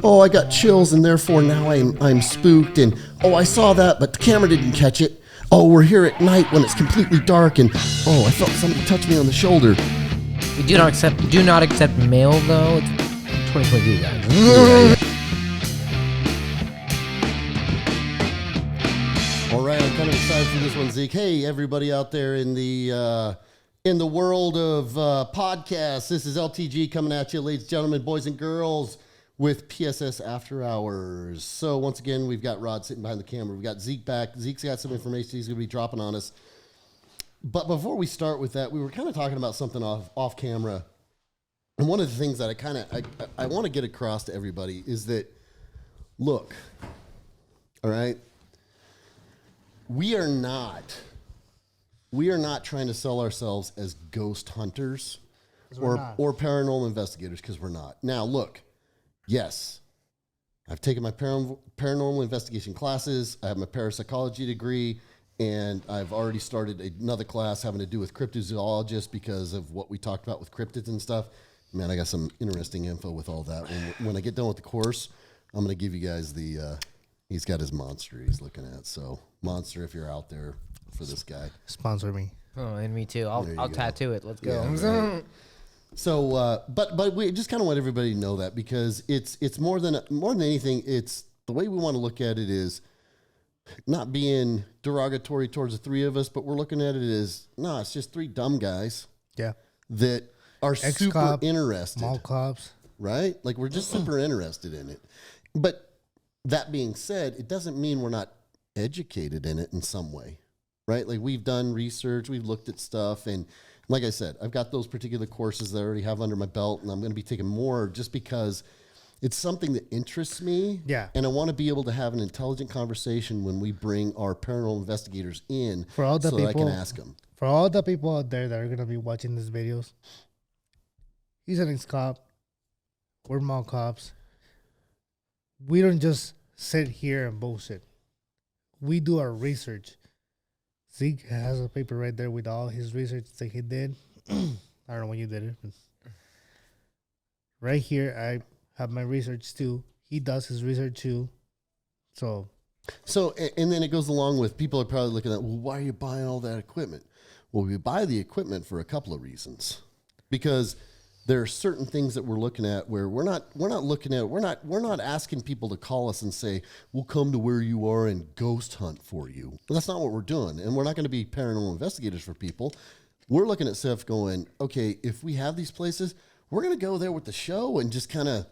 Oh, I got chills, and therefore now I'm spooked, and oh, I saw that, but the camera didn't catch it. Oh, we're here at night when it's completely dark, and oh, I felt somebody touch me on the shoulder. We do not accept mail though. It's 2022, guys. All right, I'm kind of excited for this one, Zeke. Hey, everybody out there in the world of podcasts, this is LTG coming at you, ladies and gentlemen, boys and girls, with PSS After Hours. So once again, we've got Rod sitting behind the camera. We've got Zeke back. Zeke's got some information he's going to be dropping on us. But before we start with that, we were kind of talking about something off camera. And one of the things that I want to get across to everybody is that, look, all right, we are not trying to sell ourselves as ghost hunters or paranormal investigators, because we're not. Now, look, yes, I've taken my paranormal investigation classes. I have my parapsychology degree, and I've already started another class having to do with cryptozoologists because of what we talked about with cryptids and stuff. Man, I got some interesting info with all that. When I get done with the course, I'm going to give you guys he's got his monster he's looking at. So, monster, if you're out there for this guy. Sponsor me. Oh, and me too. I'll tattoo it. Let's go. Yeah, right. So, but we just kind of want everybody to know that, because it's more than anything. It's the way we want to look at it is not being derogatory towards the three of us, but we're looking at it as it's just three dumb guys. Yeah. That are super interested. Mall cops. Right? Like, we're just super interested in it. But that being said, it doesn't mean we're not educated in it in some way. Right? Like, we've done research, we've looked at stuff, and like I said, I've got those particular courses that I already have under my belt, and I'm going to be taking more just because it's something that interests me. Yeah. And I want to be able to have an intelligent conversation when we bring our paranormal investigators in so that I can ask them. For all the people out there that are going to be watching these videos, he's an ex-cop. We're mall cops. We don't just sit here and bullshit. We do our research. Zeke has a paper right there with all his research that he did. I don't know when you did it. Right here, I have my research too. He does his research too. So, and then it goes along with, people are probably looking at, well, why are you buying all that equipment? Well, we buy the equipment for a couple of reasons. Because there are certain things that we're looking at where we're not asking people to call us and say, we'll come to where you are and ghost hunt for you. Well, that's not what we're doing. And we're not going to be paranormal investigators for people. We're looking at stuff going, okay, if we have these places, we're going to go there with the show and just kind of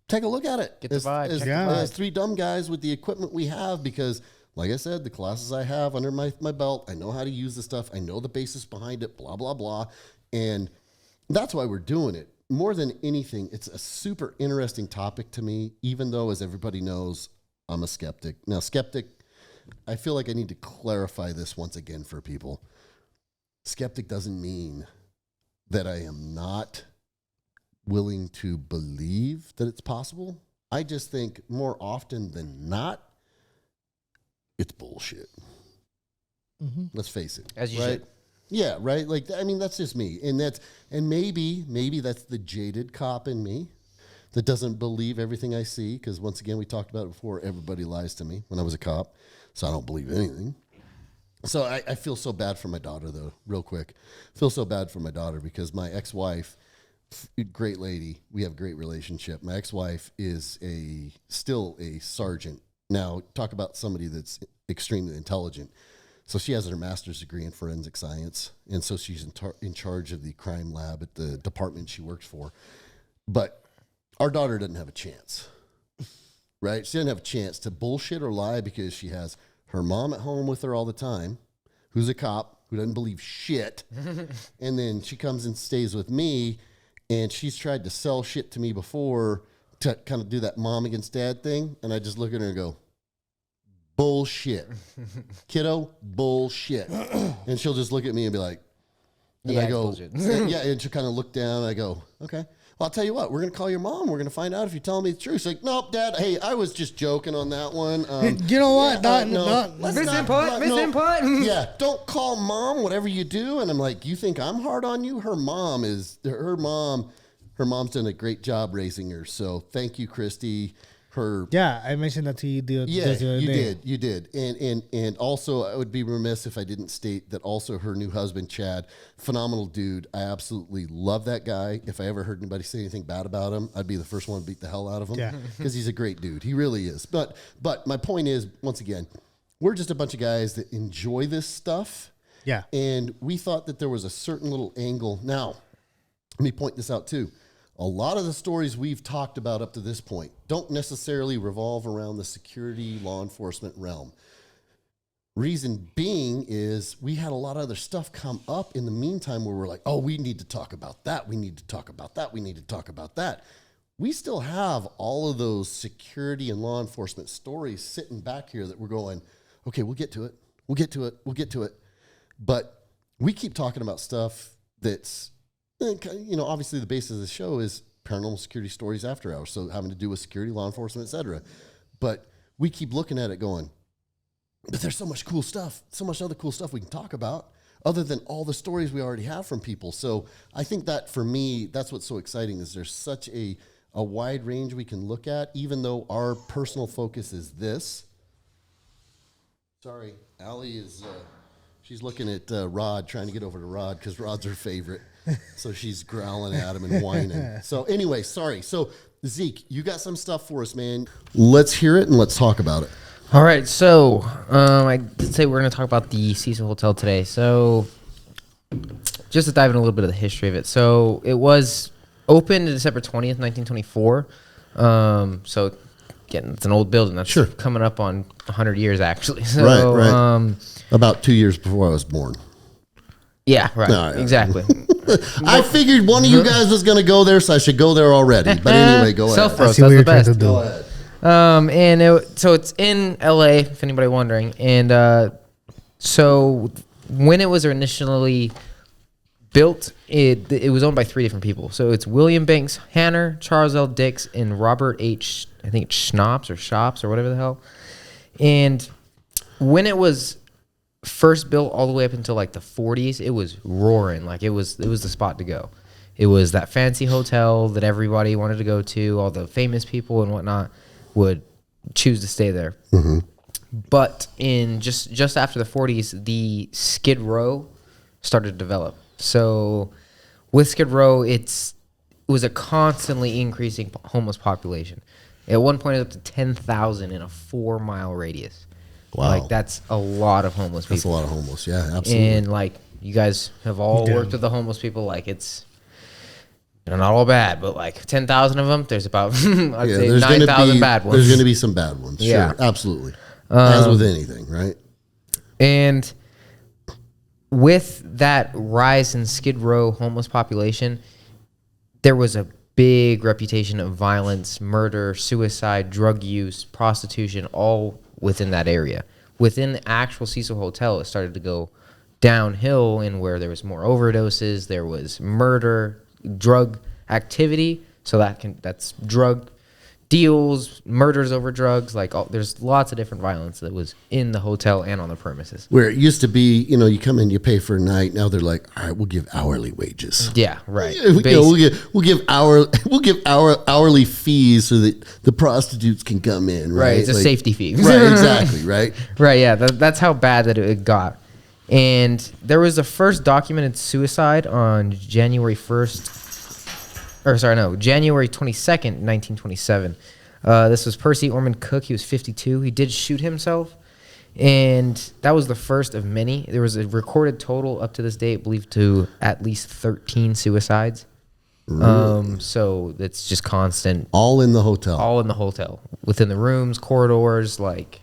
take a look at it. Get the vibe. As three dumb guys with the equipment we have, because like I said, the classes I have under my belt, I know how to use the stuff. I know the basis behind it, blah, blah, blah. And that's why we're doing it. More than anything, it's a super interesting topic to me, even though, as everybody knows, I'm a skeptic. Now, skeptic, I feel like I need to clarify this once again for people. Skeptic doesn't mean that I am not willing to believe that it's possible. I just think more often than not, it's bullshit. mm-hmm. Let's face it. As you right? should. Yeah, right. Like, I mean, that's just me, and maybe that's the jaded cop in me that doesn't believe everything I see. Because once again, we talked about it before. Everybody lies to me when I was a cop, so I don't believe anything. So I feel so bad for my daughter, though. Real quick, feel so bad for my daughter because my ex-wife, great lady, we have a great relationship. My ex-wife is still a sergeant. Now, talk about somebody that's extremely intelligent. So she has her master's degree in forensic science, and so she's in charge of the crime lab at the department she works for. But our daughter doesn't have a chance, right? She doesn't have a chance to bullshit or lie because she has her mom at home with her all the time, who's a cop, who doesn't believe shit. And then she comes and stays with me, and she's tried to sell shit to me before to kind of do that mom against dad thing. And I just look at her and go, bullshit. Kiddo, bullshit. And she'll just look at me and be like, and yeah, I go, yeah, and she'll kind of look down and I go, okay. Well, I'll tell you what, we're going to call your mom. We're going to find out if you're telling me the truth. She's like, nope, Dad. Hey, I was just joking on that one. You know what? Misinput. Yeah, don't call Mom, whatever you do. And I'm like, you think I'm hard on you? Her mom her mom's done a great job raising her. So thank you, Christy. Yeah, I mentioned that to you the other day. You did. And also, I would be remiss if I didn't state that also her new husband, Chad, phenomenal dude. I absolutely love that guy. If I ever heard anybody say anything bad about him, I'd be the first one to beat the hell out of him. Yeah. Because he's a great dude. He really is. But my point is, once again, we're just a bunch of guys that enjoy this stuff. Yeah. And we thought that there was a certain little angle. Now, let me point this out too. A lot of the stories we've talked about up to this point don't necessarily revolve around the security law enforcement realm. Reason being is we had a lot of other stuff come up in the meantime where we're like, oh, we need to talk about that. We need to talk about that. We need to talk about that. We still have all of those security and law enforcement stories sitting back here that we're going, okay, we'll get to it. We'll get to it. We'll get to it. But we keep talking about stuff that's, obviously the basis of the show is paranormal security stories after hours, so having to do with security, law enforcement, etc. But we keep looking at it going, but there's so much cool stuff, so much other cool stuff we can talk about other than all the stories we already have from people. So I think that for me, that's what's so exciting is there's such a wide range we can look at, even though our personal focus is this. Sorry, Allie is... she's looking at Rod, trying to get over to Rod because Rod's her favorite. So she's growling at him and whining. So anyway, sorry. So Zeke, you got some stuff for us, man. Let's hear it and let's talk about it. All right. So I did say we're going to talk about the Cecil Hotel today. So just to dive in a little bit of the history of it. So it was opened December 20th, 1924. So again, it's an old building. That's coming up on 100 years, actually. So, right. About 2 years before I was born. Yeah, right. Exactly. I figured one of you guys was going to go there, so I should go there already. But anyway, go ahead. Self-roast, that's the best. Go ahead. So it's in LA, if anybody wondering. And so when it was initially built, it was owned by 3 different people. So it's William Banks Hanner, Charles L. Dix, and Robert H. I think it's Shops or whatever the hell. And when it was first built all the way up until like the 40s, it was roaring. Like it was the spot to go. It was that fancy hotel that everybody wanted to go to. All the famous people and whatnot would choose to stay there. Mm-hmm. But in just after the 40s, the Skid Row started to develop. So with Skid Row, it was a constantly increasing homeless population. At one point, it was up to 10,000 in a 4-mile radius. Wow. Like, that's a lot of homeless people. That's a lot of homeless, yeah, absolutely. And, like, you guys have all worked with the homeless people. Like, it's not all bad, but, like, 10,000 of them, there's about, I'd say 9,000 bad ones. There's going to be some bad ones, sure, absolutely. As with anything, right? And with that rise in Skid Row homeless population, there was a big reputation of violence, murder, suicide, drug use, prostitution, all within that area. Within the actual Cecil Hotel, it started to go downhill in where there was more overdoses, there was murder, drug activity. So that's drug deals, murders over drugs. Like there's lots of different violence that was in the hotel and on the premises. Where it used to be, you come in, you pay for a night. Now they're like, all right, we'll give hourly wages. Yeah, right. We'll give hourly fees so that the prostitutes can come in. Right, it's a safety fee. Right, exactly. Right, right. Yeah, that's how bad that it got. And there was the first documented suicide on January 22nd, 1927. This was Percy Ormond Cook. He was 52. He did shoot himself, and that was the first of many. There was a recorded total up to this day, believed to at least 13 suicides. Really? So it's just constant. All in the hotel. All in the hotel, within the rooms, corridors, like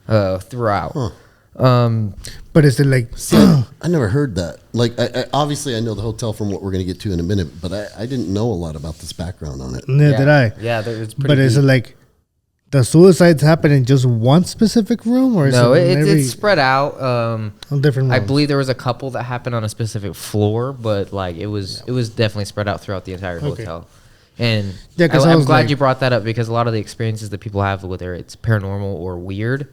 throughout. Huh. But is it like... See, I never heard that. Like, I obviously I know the hotel from what we're going to get to in a minute, but I didn't know a lot about this background on it. Neither did I. Yeah, it's pretty But is it like the suicides happen in just one specific room? Or is it's spread out. On different rooms? I believe there was a couple that happened on a specific floor, but like it was definitely spread out throughout the entire hotel. And I'm glad you brought that up because a lot of the experiences that people have, whether it's paranormal or weird,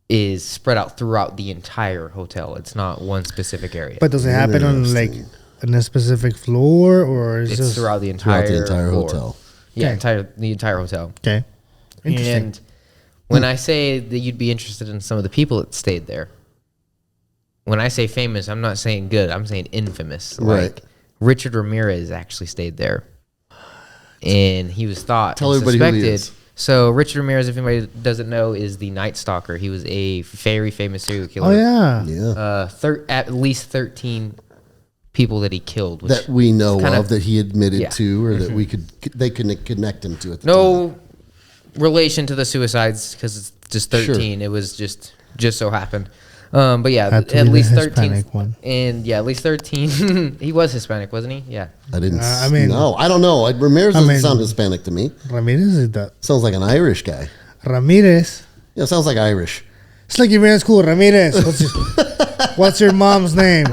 is spread out throughout the entire hotel. It's not one specific area. But does it happen on like in a specific floor, or is It's just throughout the entire floor. hotel. Yeah, Okay. the entire hotel. okay? Interesting. And when I say that you'd be interested in some of the people that stayed there, when I say famous, I'm not saying good. I'm saying infamous. Right. Like Richard Ramirez actually stayed there, and he was thought Tell and everybody who he suspected. is. So Richard Ramirez, if anybody doesn't know, is the Night Stalker. He was a very famous serial killer. Oh yeah. Yeah. At least 13 people that he killed. Which That we know kinda- of, that he admitted Yeah. to, or that they could connect him to at the time. no relation to the suicides because it's just 13. It was just so happened. But yeah, Had to at be the least 13. Hispanic one. And yeah, at least 13. He was Hispanic, wasn't he? Yeah. I didn't. I mean- no, I don't know. Ramirez I doesn't mean- sound Hispanic to me. Ramirez is that. Sounds like an Irish guy. Ramirez. Yeah, sounds like Irish. It's like you're in school. Ramirez. What's your mom's name?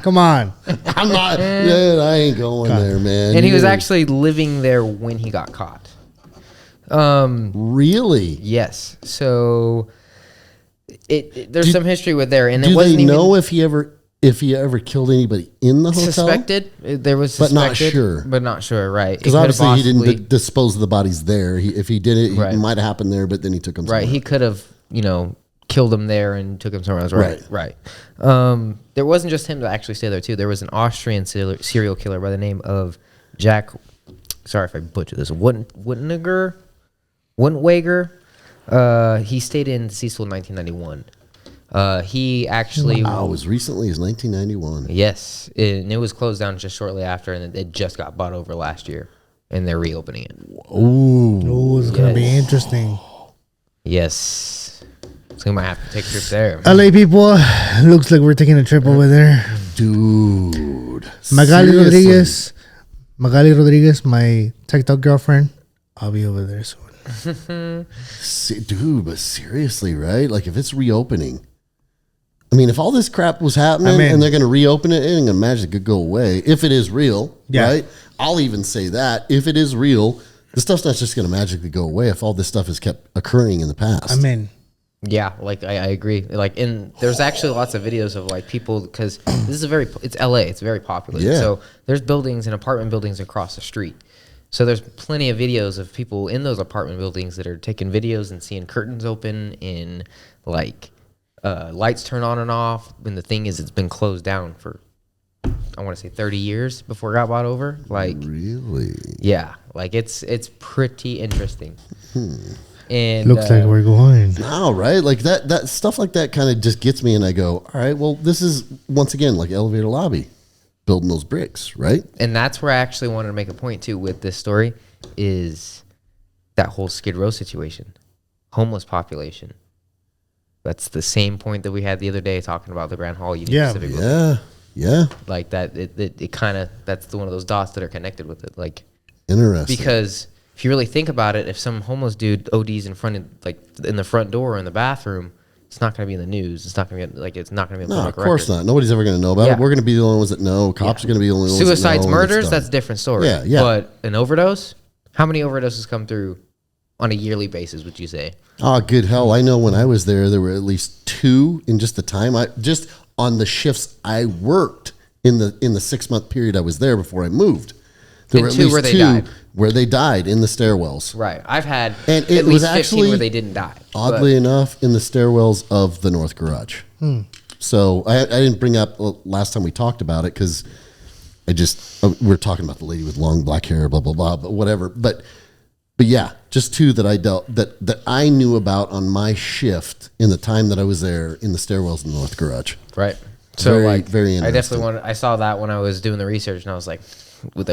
Come on. I'm not. Yeah, I ain't going there, man. And he was You- actually living there when he got caught. really. Yes. So there's some history with there, and it Do wasn't they even know if he ever killed anybody in the hotel? suspected. There was But not suspected, sure. But not sure, right? Because It could've obviously he possibly- didn't dispose of the bodies there. If he did it, Right. it might have happened there, but then he took them Right. somewhere. He could have, killed him there and took him somewhere else. Right. Right. Right. There wasn't just him to actually stay there too. There was an Austrian serial killer by the name of Jack. Sorry if I butchered this. Wuttenwager. He stayed in Cecil in 1991. He actually. Wow, as recently as 1991. Yes, and it was closed down just shortly after, and it just got bought over last year, and they're reopening it. Ooh. Oh, it's gonna be interesting. Yes, so we might have to take a trip there. LA people, looks like we're taking a trip over there. Dude. Magali Seriously. Rodriguez, my TikTok girlfriend. I'll be over there soon. Dude, but seriously, right? Like, if it's reopening, I mean, if all this crap was happening and they're going to reopen it, it ain't going to magically go away. If it is real, Yeah. right? I'll even say that. If it is real, the stuff's not just going to magically go away if all this stuff has kept occurring in the past. I'm in. Yeah, like I agree. Like, there's actually lots of videos of like people because this is it's LA. It's very popular. Yeah. So there's buildings and apartment buildings across the street. So there's plenty of videos of people in those apartment buildings that are taking videos and seeing curtains open and like lights turn on and off. And the thing is, it's been closed down for I want to say 30 years before it got bought over. Like, Really? yeah, like it's pretty interesting. And Looks like we're going. No, right? Like that stuff like that kind of just gets me, and I go, all right, well, this is once again like elevator lobby, building those bricks, right? And that's where I actually wanted to make a point too with this story is that whole Skid Row situation, homeless population. That's the same point that we had the other day talking about the Grand Hall Union Yeah. Pacific. Yeah, Like that, it kind of that's one of those dots that are connected with it. Like interesting. because if you really think about it, if some homeless dude ODs in the front door or in the bathroom, it's not going to be in the news. It's not going to be it's not going to be in the No, public of course record. not. Nobody's ever going to know about Yeah. it. We're going to be the only ones that know. Cops are going to be the only ones that know. Suicides, and murders, stuff. that's a different story. Yeah, yeah. But an overdose, how many overdoses come through on a yearly basis, would you say? Oh, good hell! I know when I was there were at least 2 in just the time just on the shifts I worked in the 6-month period I was there before I moved. There And were at 2 least where they 2 died. where they died in the stairwells. Right. I've had And at it was least 15 actually, where they didn't die. Oddly enough, in the stairwells of the North Garage. So I didn't bring up last time we talked about it because we were talking about the lady with long black hair, blah blah blah, but whatever. But yeah, just 2 that I that I knew about on my shift in the time that I was there in the stairwells in the North Garage. Right. So Very, very I interesting. definitely I saw that when I was doing the research, and I was like,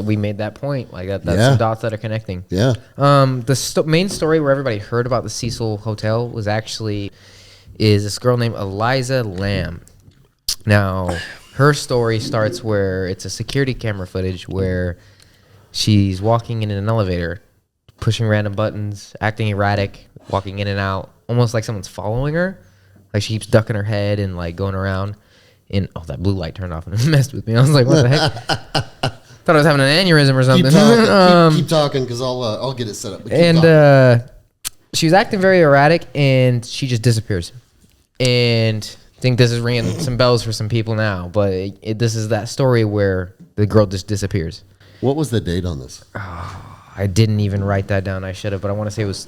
we made that point. Like that's Yeah. some dots that are connecting. Yeah. The main story where everybody heard about the Cecil Hotel was is this girl named Elisa Lam. Now, her story starts where it's a security camera footage where she's walking in an elevator, pushing random buttons, acting erratic, walking in and out, almost like someone's following her. Like she keeps ducking her head and like going around. And that blue light turned off and it messed with me. I was like, what the heck? Thought I was having an aneurysm or something. Keep talking. Keep talking because I'll get it set up. But keep talking. She was acting very erratic and she just disappears. And think this is ringing some bells for some people now, but this is that story where the girl just disappears. What was the date on this? I didn't even write that down. I should have, but I want to say it was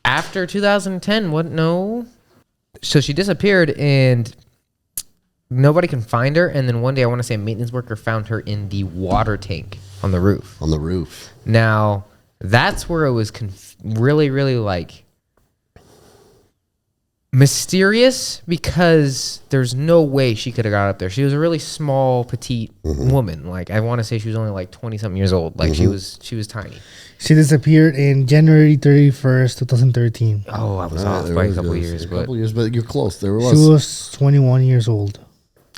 after 2010. What? No. So she disappeared and nobody can find her. And then one day, I want to say a maintenance worker found her in the water tank on the roof. On the roof. Now, that's where it was really, really like mysterious, because there's no way she could have got up there. She was a really small, petite woman. Like, I want to say she was only like 20-something years old. Like, she was tiny. She disappeared in January 31st, 2013. Oh, I was off by a couple years. A couple years, but you're close. There was. She was 21 years old.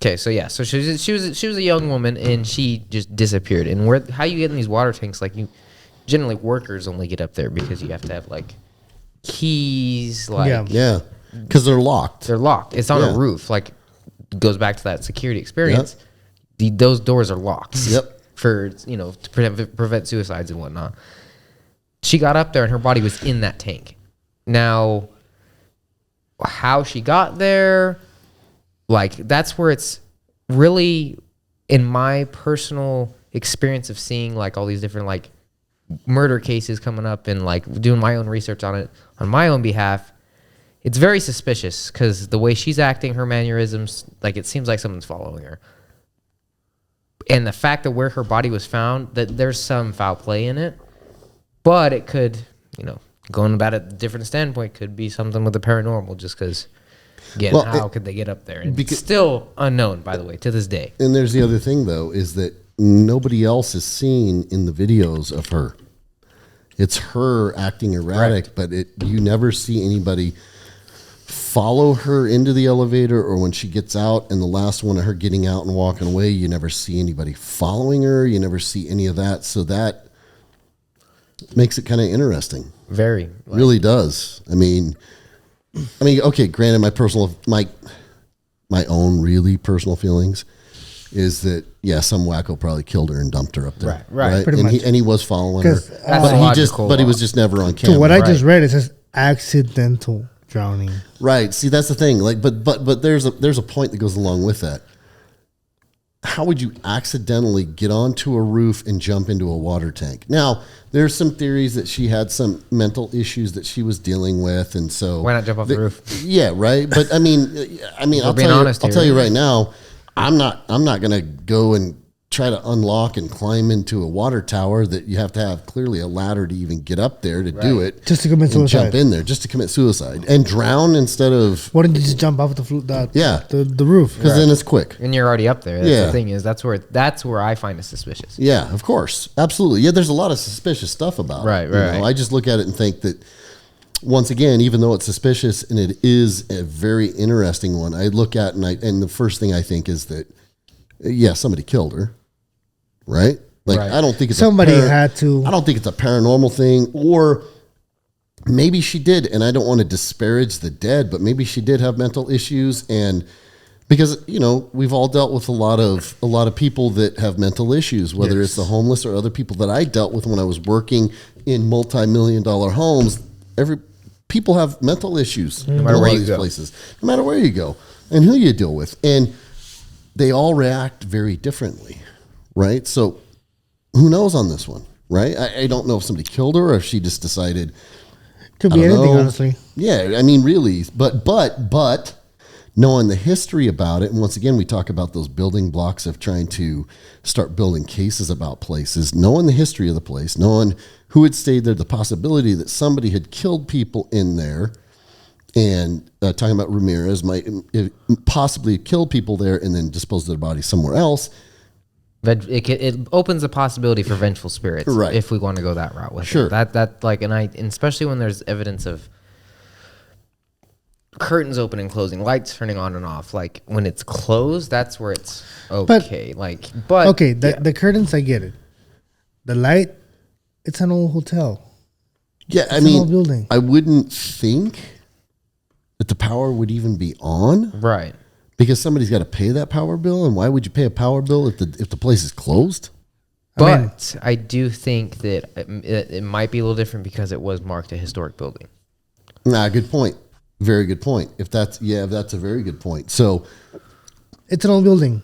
Okay, so yeah, so she was a young woman, and she just disappeared. And how you get in these water tanks? Like, you generally, workers only get up there because you have to have like keys. Like, Yeah. Because they're locked. they're locked. It's on a roof. Like, goes back to that security experience. Those doors are locked. Yep. For, to prevent suicides and whatnot. She got up there and her body was in that tank. Now, how she got there, like, that's where it's really, in my personal experience of seeing like all these different like murder cases coming up and like doing my own research on it on my own behalf, it's very suspicious because the way she's acting, her mannerisms, like, it seems like someone's following her. And the fact that where her body was found, that there's some foul play in it, but it could, going about it a different standpoint, could be something with the paranormal, just because, again, how could they get up there? And it's still unknown, by the way, to this day. And there's the other thing, though, is that nobody else is seen in the videos of her. It's her acting erratic, but you never see anybody follow her into the elevator, or when she gets out and the last one of her getting out and walking away, you never see anybody following her. You never see any of that. So that makes it kind of interesting. Very. Really does. I mean, okay, granted, my own really personal feelings is that, some wacko probably killed her and dumped her up there. Right. Pretty much. And he was following her. That's But he was just never on camera. So what I just read, it says accidental drowning. Right. See, that's the thing. Like, but there's a point that goes along with that. How would you accidentally get onto a roof and jump into a water tank? Now, there's some theories that she had some mental issues that she was dealing with, and so why not jump off the roof? Yeah, right. But I mean, I'll tell you right now, I'm not going to go and try to unlock and climb into a water tower that you have to have clearly a ladder to even get up there to do it. Just to commit suicide. Jump in there just to commit suicide and drown instead of. Why didn't you just jump off the roof? Because then it's quick. And you're already up there. That's the thing is that's where I find it suspicious. Yeah, of course, absolutely. Yeah, there's a lot of suspicious stuff about it. Right. I just look at it and think that, once again, even though it's suspicious and it is a very interesting one, I look at and the first thing I think is that, somebody killed her. Right? Like, I don't think it's somebody had to. I don't think it's a paranormal thing, or maybe she did, and I don't want to disparage the dead, but maybe she did have mental issues, and because we've all dealt with a lot of people that have mental issues, whether it's the homeless or other people that I dealt with when I was working in multi-million-dollar homes. People have mental issues no matter where you go. Places, no matter where you go and who you deal with, and they all react very differently. Right. So who knows on this one? Right. I don't know if somebody killed her or if she just decided. Could be anything, honestly. Yeah. I mean, really. But knowing the history about it. And once again, we talk about those building blocks of trying to start building cases about places, knowing the history of the place, knowing who had stayed there, the possibility that somebody had killed people in there. And talking about Ramirez might possibly kill people there and then dispose of their bodies somewhere else. It opens the possibility for vengeful spirits, right, if we want to go that route with it. And especially when there's evidence of curtains opening and closing, lights turning on and off. Like, when it's closed, that's where it's okay. The curtains, I get it. The light, it's an old hotel. Yeah, it's an old building. I wouldn't think that the power would even be on, right? Because somebody's got to pay that power bill, and why would you pay a power bill if the place is closed? But I do think that it might be a little different because it was marked a historic building. Good point. Very good point. If that's a very good point. So It's an old building.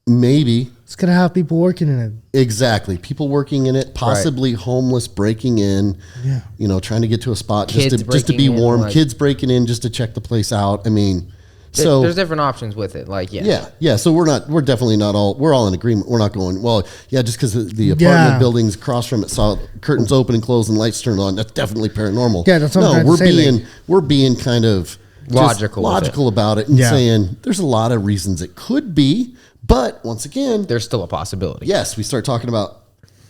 maybe It's gonna have people working in it. exactly people working in it, possibly homeless breaking in, Yeah. trying to get to a spot Kids just to be breaking in, warm. like- Kids breaking in just to check the place out. I mean, so There's different options with it. Like, yeah. So we're definitely not all. We're all in agreement. We're not going. Well, yeah, just because the apartment Yeah. buildings across from it saw curtains open and close and lights turned on. That's definitely paranormal. Yeah, that's what I'm trying we're to say, being like- we're being kind of just Logical with about it and Yeah. saying there's a lot of reasons it could be, but once again, there's still a possibility. yes, we start talking about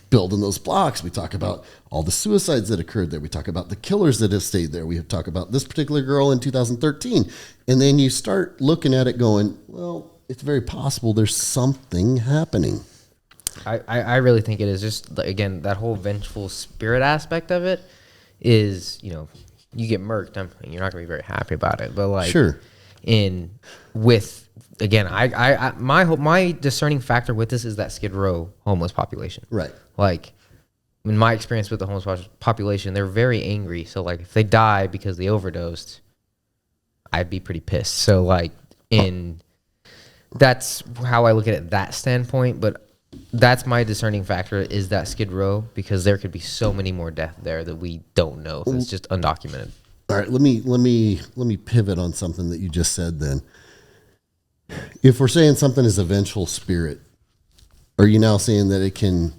building those blocks. We talk about all the suicides that occurred there. We talk about the killers that have stayed there. We have talked about this particular girl in 2013. And then you start looking at it going, well, it's very possible there's something happening. I really think it is just, again, that whole vengeful spirit aspect of it is, you get murked. You're not going to be very happy about it. But like, Sure. Again, my discerning factor with this is that Skid Row homeless population. Right. Like, in my experience with the homeless population, they're very angry. So like, if they die because they overdosed, I'd be pretty pissed. So like, that's how I look at it, that standpoint. But that's my discerning factor is that Skid Row, because there could be so many more deaths there that we don't know. It's just undocumented. All right, let me pivot on something that you just said then. If we're saying something is a vengeful spirit, are you now saying that it can,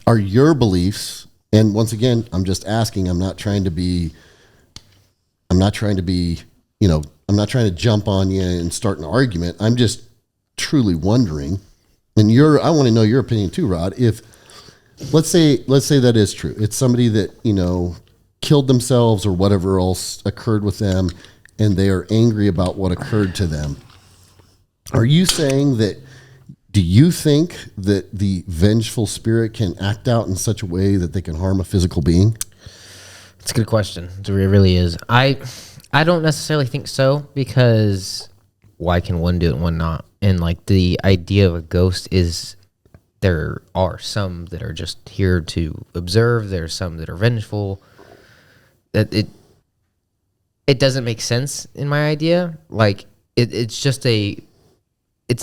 are your beliefs, and once again, I'm just asking, I'm not trying to I'm not trying to jump on you and start an argument. I'm just truly wondering, and I want to know your opinion too, Rod. If let's say that is true. It's somebody that, killed themselves or whatever else occurred with them, and they are angry about what occurred to them. Are you saying that, do you think that the vengeful spirit can act out in such a way that they can harm a physical being? It's a good question. It really is. I don't necessarily think so, because why can one do it and one not? And like, the idea of a ghost is, there are some that are just here to observe. There's some that are vengeful. That it doesn't make sense in my idea. Like, it's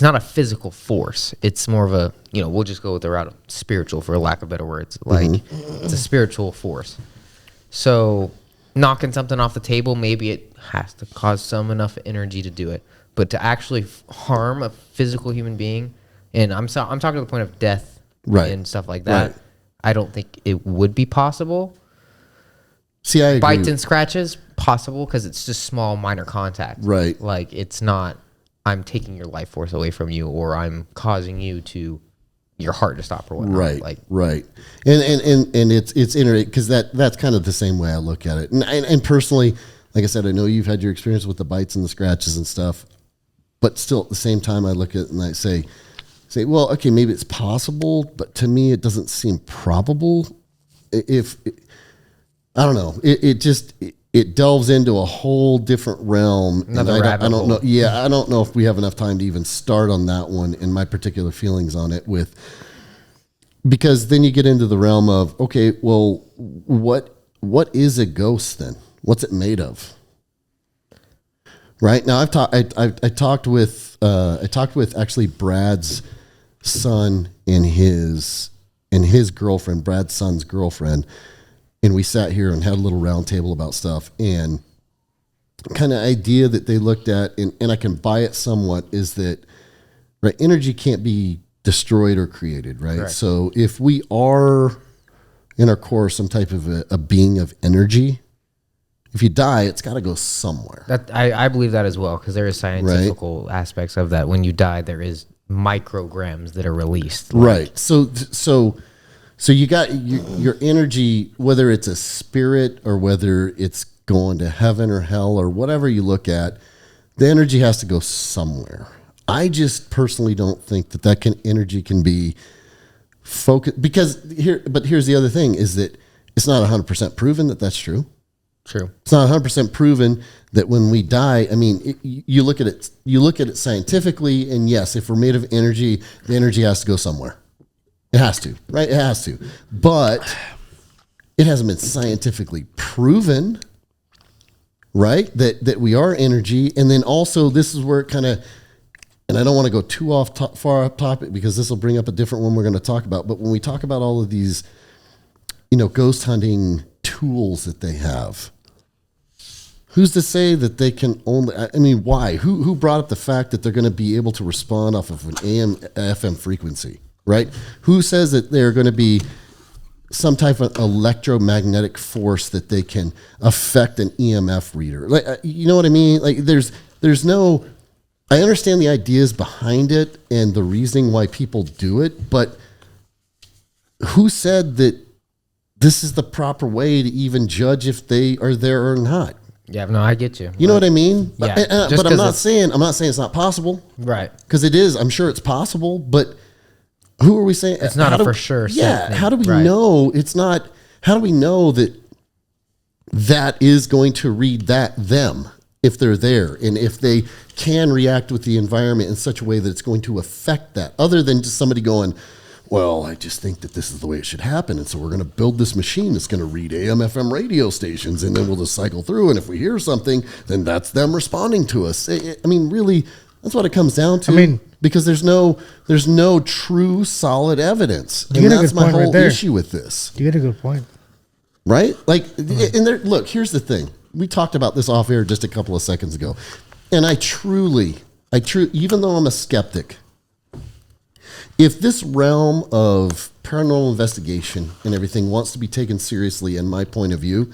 not a physical force. It's more of a, we'll just go with the route of spiritual, for lack of better words. Like, it's a spiritual force. So knocking something off the table, maybe it has to cause some enough energy to do it. But to actually harm a physical human being, and I'm talking to the point of death, Right. and stuff like that, Right. I don't think it would be possible. See, I agree. Bites and scratches, possible, because it's just small, minor contact. Right. Like, it's not, I'm taking your life force away from you, or I'm causing your heart to stop or whatnot. Right, Like, right, and it's interesting because that's kind of the same way I look at it. And personally, like I said, I know you've had your experience with the bites and the scratches and stuff, but still at the same time, I look at it and I say, well, okay, maybe it's possible, but to me, it doesn't seem probable. If I don't know, it delves into a whole different realm. Another and rabbit I don't hole. know. Yeah, I don't know if we have enough time to even start on that one and my particular feelings on it because then you get into the realm of, okay, well, what is a ghost then? What's it made of? Right now, I talked with actually Brad's son and his girlfriend, Brad's son's girlfriend. And we sat here and had a little round table about stuff, and kind of idea that they looked at, and I can buy it somewhat, is that, right, energy can't be destroyed or created, right? Correct. So if we are in our core some type of a being of energy, if you die, it's got to go somewhere. that I believe that as well, because there is scientific aspects of that. When you die, there is micrograms that are released. Right. So you got your energy, whether it's a spirit or whether it's going to heaven or hell or whatever you look at, the energy has to go somewhere. I just personally don't think that energy can be focused, because here's the other thing, is that it's not 100% proven that that's true. True. It's not 100% proven that when we die, I mean, you look at it scientifically, and yes, if we're made of energy, the energy has to go somewhere. It has to, right? It has to. But it hasn't been scientifically proven right? That we are energy. And then also this is where it kind of, and I don't want to go too far off topic because this will bring up a different one we're going to talk about. But when we talk about all of these, ghost hunting tools that they have, who's to say that they can only, why? Who brought up the fact that they're going to be able to respond off of an AM, FM frequency, right? Who says that they're going to be some type of electromagnetic force that they can affect an EMF reader? Like, you know what I mean? Like there's no, I understand the ideas behind it and the reasoning why people do it, but who said that this is the proper way to even judge if they are there or not? Yeah, no, I get you. You know what I mean? Yeah. But I'm not saying it's not possible. Right. Because it is. I'm sure it's possible. But who are we saying? It's not a for sure. Yeah. How do we know it's not? How do we know that is going to read them if they're there and if they can react with the environment in such a way that it's going to affect that? Other than just somebody going, well, I just think that this is the way it should happen. And so we're going to build this machine that's going to read AM, FM radio stations, and then we'll just cycle through. And if we hear something, then that's them responding to us. Really, that's what it comes down to. Because there's no true solid evidence. And that's my whole issue with this. You get a good point. Right? Like, and there, look, here's the thing. We talked about this off air just a couple of seconds ago. And I truly, even though I'm a skeptic, if this realm of paranormal investigation and everything wants to be taken seriously, in my point of view,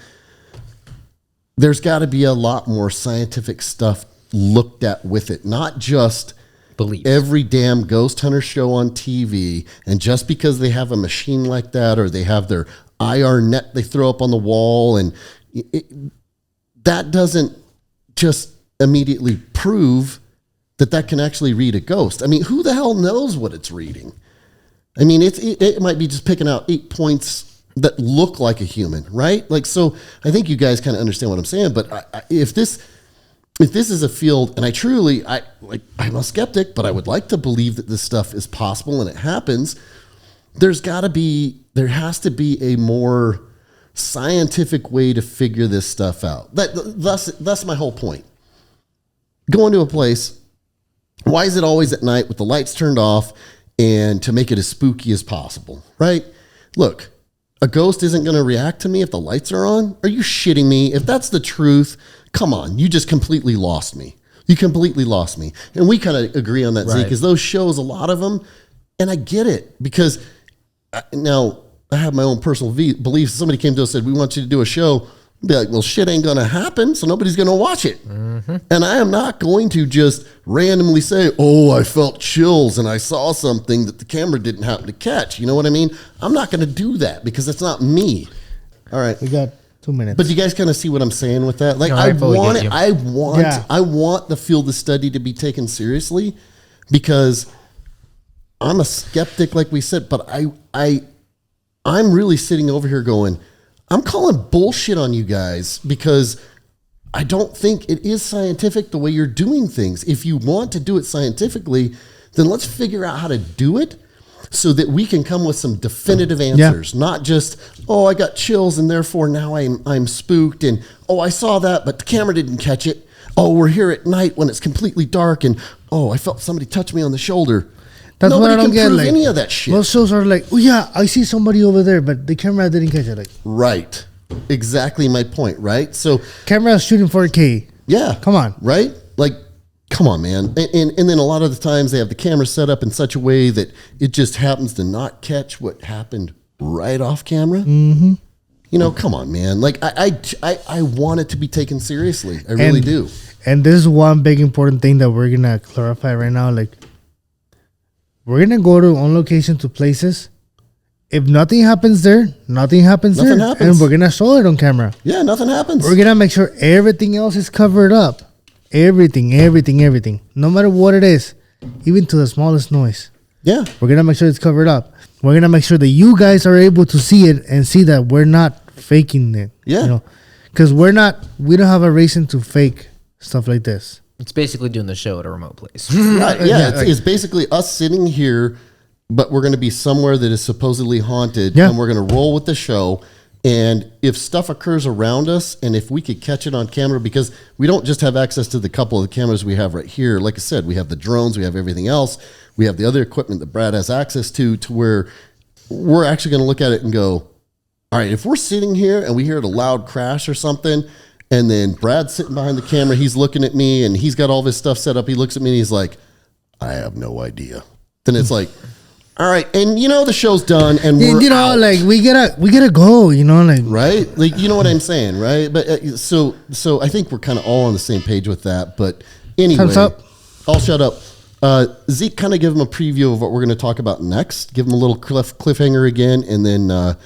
there's got to be a lot more scientific stuff looked at with it, not just belief. Every damn ghost hunter show on TV, and just because they have a machine like that or they have their IR net they throw up on the wall, and that doesn't just immediately prove that can actually read a ghost. I mean, who the hell knows what it's reading? I mean, it might be just picking out 8 points that look like a human, right? Like, so I think you guys kind of understand what I'm saying. But if this is a field, and I'm a skeptic, but I would like to believe that this stuff is possible and it happens. There has to be a more scientific way to figure this stuff out. That's my whole point. Going to a place. Why is it always at night with the lights turned off and to make it as spooky as possible, right? Look, a ghost isn't going to react to me if the lights are on. Are you shitting me? If that's the truth, come on, you just completely lost me. You completely lost me. And we kind of agree on that, Zeke, because those shows, a lot of them, and I get it, because now I have my own personal beliefs. Somebody came to us and said, we want you to do a show. Be like, well, shit ain't going to happen, so nobody's going to watch it. Mm-hmm. And I am not going to just randomly say, oh, I felt chills and I saw something that the camera didn't happen to catch. You know what I mean? I'm not going to do that because that's not me. All right. We got 2 minutes. But you guys kind of see what I'm saying with that? Like, no, I want the field of study to be taken seriously because I'm a skeptic, like we said, but I'm really sitting over here going, I'm calling bullshit on you guys because I don't think it is scientific the way you're doing things. If you want to do it scientifically, then let's figure out how to do it so that we can come with some definitive answers, not just, oh, I got chills and therefore now I'm spooked, and oh, I saw that, but the camera didn't catch it. Oh, we're here at night when it's completely dark, and oh, I felt somebody touch me on the shoulder. That's Nobody what I don't can get. prove Like, any of that shit. Most shows are like, oh yeah, I see somebody over there, but the camera didn't catch it. Like, right. Exactly my point, right? So camera's shooting 4K. Yeah. Come on. Right? Like, come on, man. And then a lot of the times they have the camera set up in such a way that it just happens to not catch what happened right off camera. Mm-hmm. You know, come on, man. Like, I want it to be taken seriously. I really do. And this is one big important thing that we're going to clarify right now. Like, we're going to go to on location to places. If nothing happens there, nothing happens. And we're going to show it on camera. Yeah, nothing happens. We're going to make sure everything else is covered up. Everything. No matter what it is, even to the smallest noise. Yeah. We're going to make sure it's covered up. We're going to make sure that you guys are able to see it and see that we're not faking it. Yeah. You know, because we don't have a reason to fake stuff like this. It's basically doing the show at a remote place. Right, yeah. It's basically us sitting here, but we're going to be somewhere that is supposedly haunted, and we're going to roll with the show. And if stuff occurs around us, and if we could catch it on camera, because we don't just have access to the couple of the cameras we have right here. Like I said, we have the drones, we have everything else. We have the other equipment that Brad has access to where we're actually going to look at it and go, all right, if we're sitting here and we hear a loud crash or something, and then Brad's sitting behind the camera, he's looking at me and he's got all this stuff set up. He looks at me and he's like, I have no idea. Then it's like, all right, and the show's done, and we're out. like we gotta go, like right, like you know what I'm saying, right? But so I think we're kind of all on the same page with that. But anyway, Time's up. I'll shut up. Zeke, kind of give him a preview of what we're going to talk about next. Give him a little cliffhanger again, and then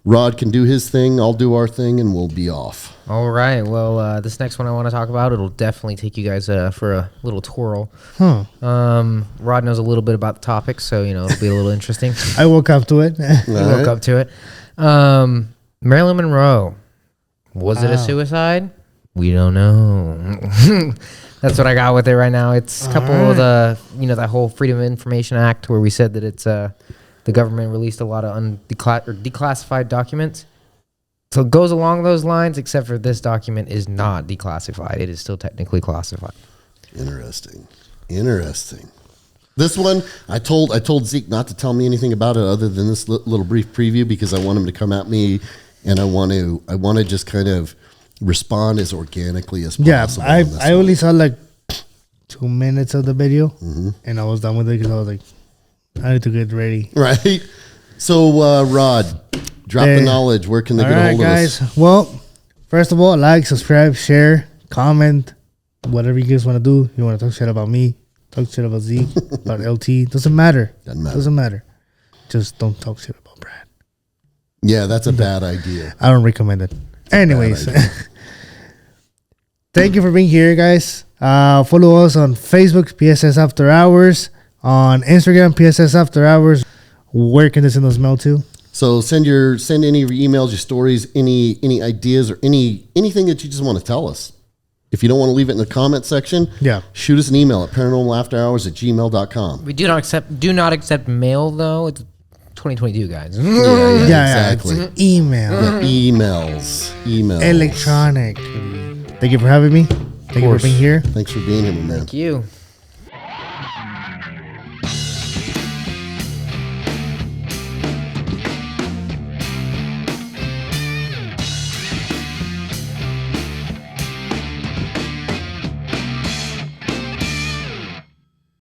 Rod can do his thing. I'll do our thing, and we'll be off. All right. Well, this next one I want to talk about, it'll definitely take you guys for a little twirl. Rod knows a little bit about the topic, so it'll be a little interesting. I woke up to it. Woke up to it. Marilyn Monroe. Was it a suicide? We don't know. That's what I got with it right now. It's a couple of the, that whole Freedom of Information Act where we said that it's the government released a lot of declassified documents. So it goes along those lines, except for this document is not declassified. It is still technically classified. Interesting. This one, I told Zeke not to tell me anything about it other than this little brief preview because I want him to come at me, and I want to just kind of respond as organically as possible. Yeah, I only saw like 2 minutes of the video, and I was done with it because I was like, I need to get ready. Right. So, Rod, drop the knowledge. Where can they get a hold of us? Guys. Well, first of all, like, subscribe, share, comment, whatever you guys want to do. You want to talk shit about me, talk shit about Zeke, about LT. Doesn't matter. Doesn't matter. Just don't talk shit about Brad. Yeah, that's a bad idea. I don't recommend it. Anyways, thank you for being here, guys. Follow us on Facebook, PSS After Hours. On Instagram, PSS After Hours. Where can they send us mail to? So send any of your emails, your stories, any ideas, or anything that you just want to tell us. If you don't want to leave it in the comment section, shoot us an email at paranormalafterhours@gmail.com. We do not accept mail though. It's 2022, guys. Exactly. It's email. Emails. Electronic. Thank you for having me. Thank you for being here. Thanks for being here, man. Thank you.